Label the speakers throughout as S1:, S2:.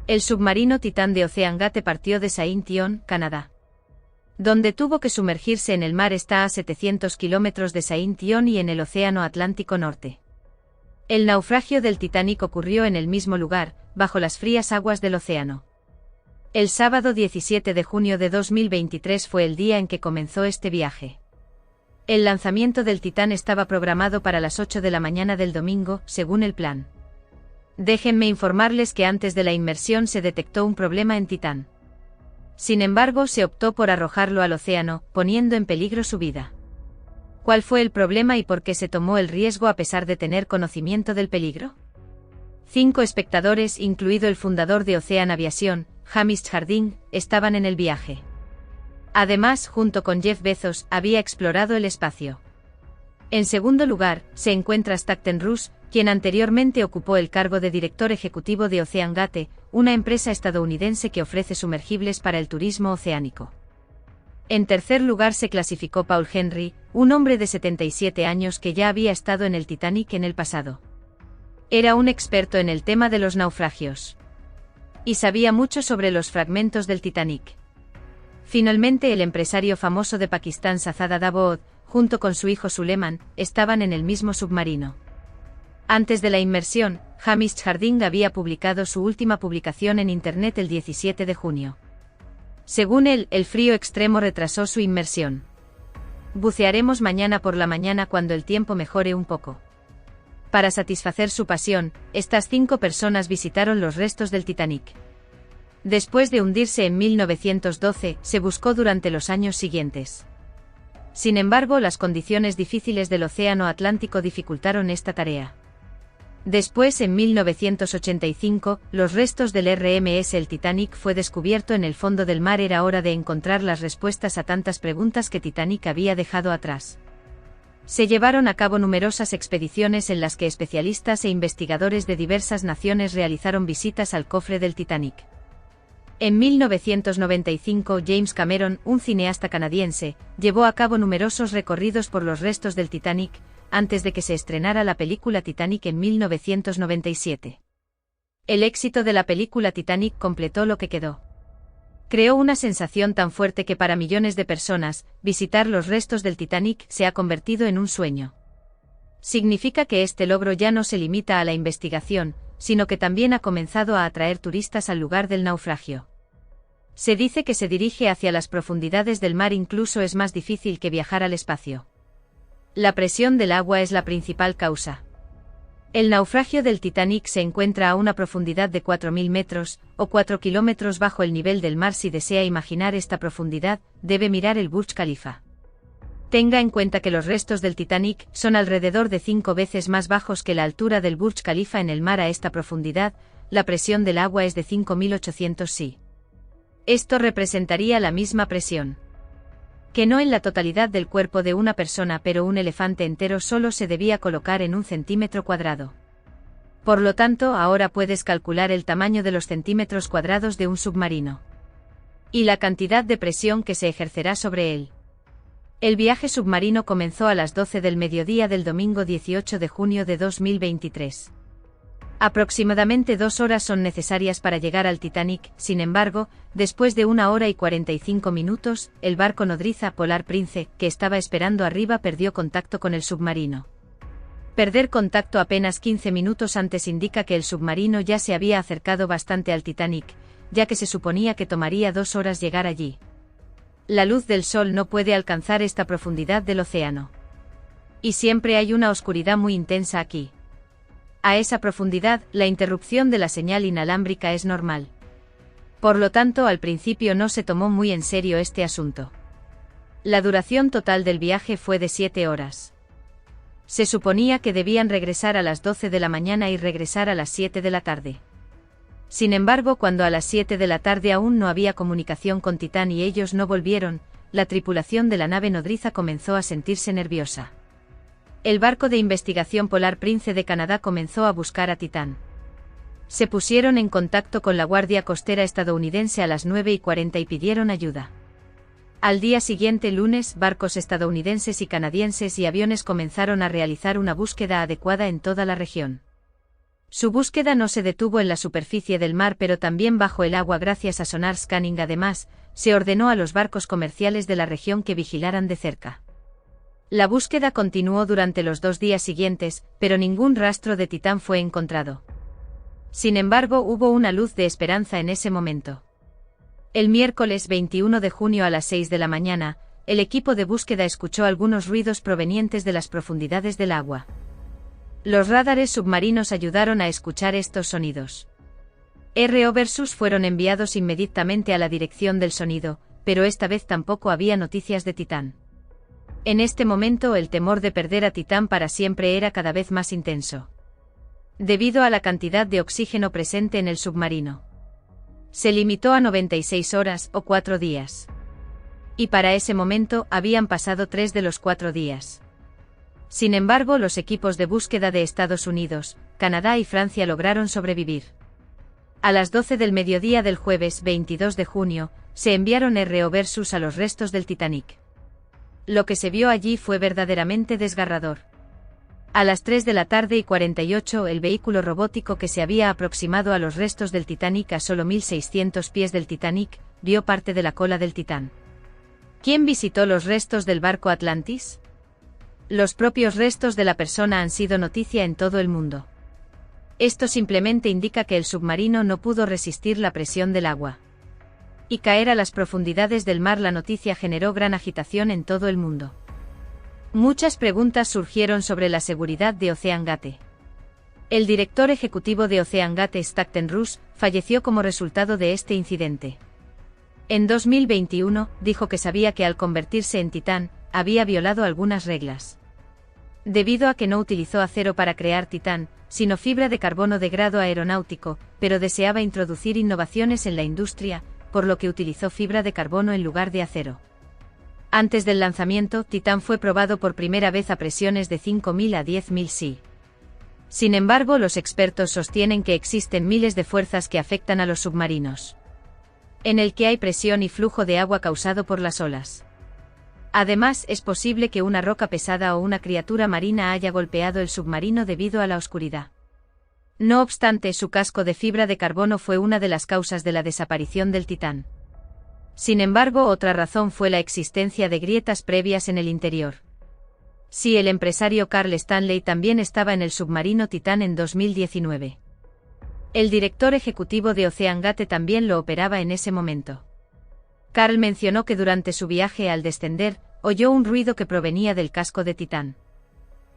S1: El submarino Titán de OceanGate partió de Saint-Yon, Canadá, donde tuvo que sumergirse en el mar. Está a 700 kilómetros de Saint-Yon y en el Océano Atlántico Norte. El naufragio del Titanic ocurrió en el mismo lugar, bajo las frías aguas del océano. El sábado 17 de junio de 2023 fue el día en que comenzó este viaje. El lanzamiento del Titán estaba programado para las 8 de la mañana del domingo, según el plan. Déjenme informarles que antes de la inmersión se detectó un problema en Titán. Sin embargo, se optó por arrojarlo al océano, poniendo en peligro su vida. ¿Cuál fue el problema y por qué se tomó el riesgo a pesar de tener conocimiento del peligro? 5 espectadores, incluido el fundador de Ocean Aviation, Hamish Harding, estaban en el viaje. Además, junto con Jeff Bezos, había explorado el espacio. En segundo lugar, se encuentra Stanton Russ, quien anteriormente ocupó el cargo de director ejecutivo de OceanGate, una empresa estadounidense que ofrece sumergibles para el turismo oceánico. En tercer lugar se clasificó Paul Henry, un hombre de 77 años que ya había estado en el Titanic en el pasado. Era un experto en el tema de los naufragios. Y sabía mucho sobre los fragmentos del Titanic. Finalmente, el empresario famoso de Pakistán Shahzada Dawood, junto con su hijo Suleiman, estaban en el mismo submarino. Antes de la inmersión, Hamish Harding había publicado su última publicación en Internet el 17 de junio. Según él, el frío extremo retrasó su inmersión. Bucearemos mañana por la mañana cuando el tiempo mejore un poco. Para satisfacer su pasión, estas 5 personas visitaron los restos del Titanic. Después de hundirse en 1912, se buscó durante los años siguientes. Sin embargo, las condiciones difíciles del Océano Atlántico dificultaron esta tarea. Después, en 1985, los restos del RMS el Titanic fue descubierto en el fondo del mar. Era hora de encontrar las respuestas a tantas preguntas que Titanic había dejado atrás. Se llevaron a cabo numerosas expediciones en las que especialistas e investigadores de diversas naciones realizaron visitas al cofre del Titanic. En 1995, James Cameron, un cineasta canadiense, llevó a cabo numerosos recorridos por los restos del Titanic, antes de que se estrenara la película Titanic en 1997. El éxito de la película Titanic completó lo que quedó. Creó una sensación tan fuerte que para millones de personas, visitar los restos del Titanic se ha convertido en un sueño. Significa que este logro ya no se limita a la investigación, sino que también ha comenzado a atraer turistas al lugar del naufragio. Se dice que se dirige hacia las profundidades del mar. Incluso es más difícil que viajar al espacio. La presión del agua es la principal causa. El naufragio del Titanic se encuentra a una profundidad de 4.000 metros, o 4 kilómetros bajo el nivel del mar. Si desea imaginar esta profundidad, debe mirar el Burj Khalifa. Tenga en cuenta que los restos del Titanic son alrededor de 5 veces más bajos que la altura del Burj Khalifa en el mar. A esta profundidad, la presión del agua es de 5.800 psi. Esto representaría la misma presión que no en la totalidad del cuerpo de una persona, pero un elefante entero solo se debía colocar en 1 centímetro cuadrado. Por lo tanto, ahora puedes calcular el tamaño de los centímetros cuadrados de un submarino y la cantidad de presión que se ejercerá sobre él. El viaje submarino comenzó a las 12 del mediodía del domingo 18 de junio de 2023. Aproximadamente 2 horas son necesarias para llegar al Titanic. Sin embargo, después de 1 hora y 45 minutos, el barco nodriza Polar Prince, que estaba esperando arriba, perdió contacto con el submarino. Perder contacto apenas 15 minutos antes indica que el submarino ya se había acercado bastante al Titanic, ya que se suponía que tomaría 2 horas llegar allí. La luz del sol no puede alcanzar esta profundidad del océano. Y siempre hay una oscuridad muy intensa aquí. A esa profundidad, la interrupción de la señal inalámbrica es normal. Por lo tanto, al principio no se tomó muy en serio este asunto. La duración total del viaje fue de 7 horas. Se suponía que debían regresar a las 12 de la mañana y regresar a las 7 de la tarde. Sin embargo, cuando a las 7 de la tarde aún no había comunicación con Titán y ellos no volvieron, la tripulación de la nave nodriza comenzó a sentirse nerviosa. El barco de investigación Polar Prince de Canadá comenzó a buscar a Titán. Se pusieron en contacto con la Guardia Costera estadounidense a las 9:40 y pidieron ayuda. Al día siguiente, lunes, barcos estadounidenses y canadienses y aviones comenzaron a realizar una búsqueda adecuada en toda la región. Su búsqueda no se detuvo en la superficie del mar pero también bajo el agua gracias a sonar scanning. Además, se ordenó a los barcos comerciales de la región que vigilaran de cerca. La búsqueda continuó durante los 2 días siguientes, pero ningún rastro de Titán fue encontrado. Sin embargo, hubo una luz de esperanza en ese momento. El miércoles 21 de junio a las 6 de la mañana, el equipo de búsqueda escuchó algunos ruidos provenientes de las profundidades del agua. Los radares submarinos ayudaron a escuchar estos sonidos. ROVs fueron enviados inmediatamente a la dirección del sonido, pero esta vez tampoco había noticias de Titán. En este momento el temor de perder a Titán para siempre era cada vez más intenso. Debido a la cantidad de oxígeno presente en el submarino. Se limitó a 96 horas o 4 días. Y para ese momento habían pasado 3 de los 4 días. Sin embargo, los equipos de búsqueda de Estados Unidos, Canadá y Francia lograron sobrevivir. A las 12 del mediodía del jueves 22 de junio, se enviaron ROVs a los restos del Titanic. Lo que se vio allí fue verdaderamente desgarrador. A las 3 de la tarde y 48, el vehículo robótico que se había aproximado a los restos del Titanic a solo 1600 pies del Titanic, vio parte de la cola del Titán. ¿Quién visitó los restos del barco Atlantis? Los propios restos de la persona han sido noticia en todo el mundo. Esto simplemente indica que el submarino no pudo resistir la presión del agua. Y caer a las profundidades del mar. La noticia generó gran agitación en todo el mundo. Muchas preguntas surgieron sobre la seguridad de OceanGate. El director ejecutivo de OceanGate, Stanton Russ, falleció como resultado de este incidente. En 2021, dijo que sabía que al convertirse en Titán, había violado algunas reglas. Debido a que no utilizó acero para crear Titán, sino fibra de carbono de grado aeronáutico, pero deseaba introducir innovaciones en la industria, por lo que utilizó fibra de carbono en lugar de acero. Antes del lanzamiento, Titán fue probado por primera vez a presiones de 5.000 a 10.000 psi. Sin embargo, los expertos sostienen que existen miles de fuerzas que afectan a los submarinos, en el que hay presión y flujo de agua causado por las olas. Además, es posible que una roca pesada o una criatura marina haya golpeado el submarino debido a la oscuridad. No obstante, su casco de fibra de carbono fue una de las causas de la desaparición del Titán. Sin embargo, otra razón fue la existencia de grietas previas en el interior. Sí, el empresario Carl Stanley también estaba en el submarino Titán en 2019. El director ejecutivo de OceanGate también lo operaba en ese momento. Carl mencionó que durante su viaje al descender, oyó un ruido que provenía del casco de Titán.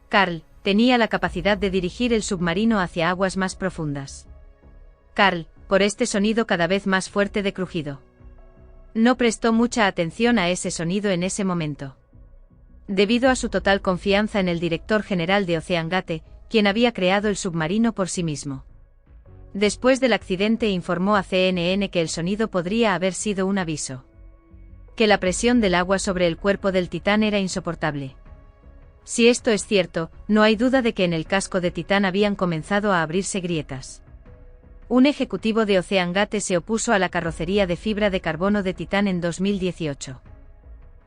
S1: Carl tenía la capacidad de dirigir el submarino hacia aguas más profundas. Carl, por este sonido cada vez más fuerte de crujido. No prestó mucha atención a ese sonido en ese momento. Debido a su total confianza en el director general de OceanGate, quien había creado el submarino por sí mismo. Después del accidente informó a CNN que el sonido podría haber sido un aviso. Que la presión del agua sobre el cuerpo del Titán era insoportable. Si esto es cierto, no hay duda de que en el casco de Titán habían comenzado a abrirse grietas. Un ejecutivo de OceanGate se opuso a la carrocería de fibra de carbono de Titán en 2018.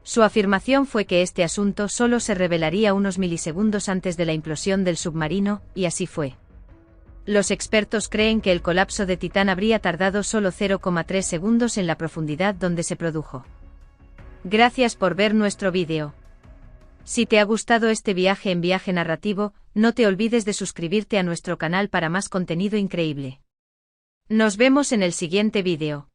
S1: Su afirmación fue que este asunto solo se revelaría unos milisegundos antes de la implosión del submarino, y así fue. Los expertos creen que el colapso de Titán habría tardado solo 0,3 segundos en la profundidad donde se produjo. Gracias por ver nuestro vídeo. Si te ha gustado este viaje en viaje narrativo, no te olvides de suscribirte a nuestro canal para más contenido increíble. Nos vemos en el siguiente vídeo.